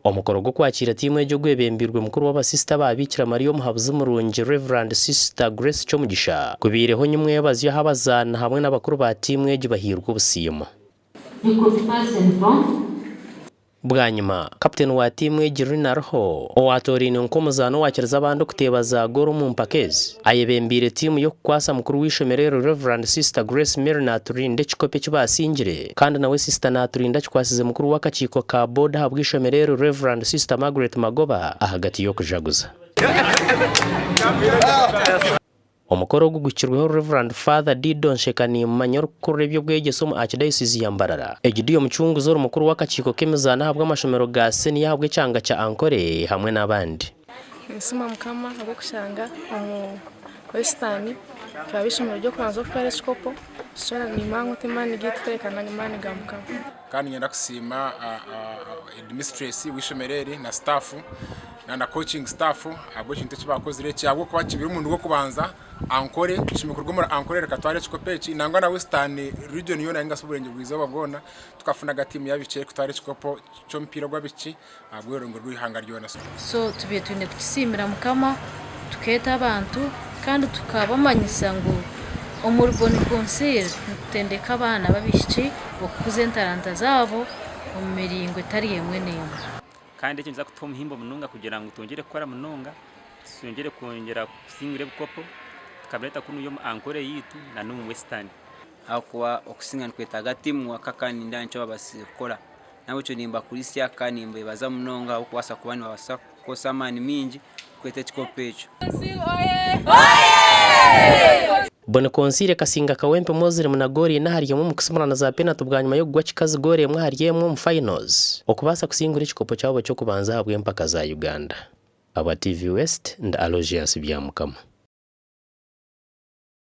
omukoro gwo kwakira timu ejo gwebembirwe mukuru w'abasista babikira Mario Muhabuzi Murungi Reverend Sister Grace Chomugisha kubireho nyumwe y'abazyo habazana hamwe n'abakuru ba timu ejo bahirwa ubusiyemo bwanyuma kapiteni wa timu Ejirinaho owatorine nkomuzano wakiriza abantu kutebaza goro mu mpakezi ayebembire timu yo kwasa mukuru w'ishomerero Reverend Sister Grace Merna turinde chikope kibasingire kandi nawe Sister Naturinda chikwasize mukuru w'akachiko ka board habwishomerero Reverend Sister Margaret Magoba ahagati yo kujaguza omukoro gugukirweho Reverend Father Didon Shekani manyor kurebyo bwegeso mu Archdiocese ya Mbarara egidiyo mucunguzo mukuru w'akachiko kemezana habwa amashomero ga seni yahabwe cyanga cya Ankore hamwe n'abandi Nsima mukama abo kushanga mu Western kabishomero ryo kwanza kutare sikopo sora ni mangu temani gitrekana ni mani gamukama kandi nyenda kusima administrative wishomereri na staff na coaching staff abo kintu kibakozire cyabwo kuba kibiri umuntu go kubanza Ankore kishimikurwa muri Ankore katware chikopechi nangwa na Western region yona ingasubulenge bwiza bagona tukafuna gatimu yabice kutware chikopo cyo mpira gwabiki abwero ngo rwihanga ryona so tubiye twine kukisimira mukama tuketa abantu kandi tukabamanyisa ngo umuruboni konsire mutendeka abana babishiki bokuze ntaranta zabo mu miringo itari yemwe nemwe kandi cyo nza kutuma himbo mununga kugira ngo tongere gukora mununga tongere kongera kusingire bukopo tukabreta kuno yo Ankore yitu na no Western akwa okusingana kwetaga timu akakani ndancho babasikora nabo cyo nimba kuri sya kanimbe baza munonga okwasa kubani babasa kosamani minji kwete chikopecho Bone konsire kasinga kawempe mozire munagori na hariye mu kusimurana za penalty bwanyuma yo gwa kikazi gore mwe hariye mu finals okubasa kusingura ikikopo cyabo cyo kubanza habwe mpaka za Uganda aba TV West nda Alogias byamukama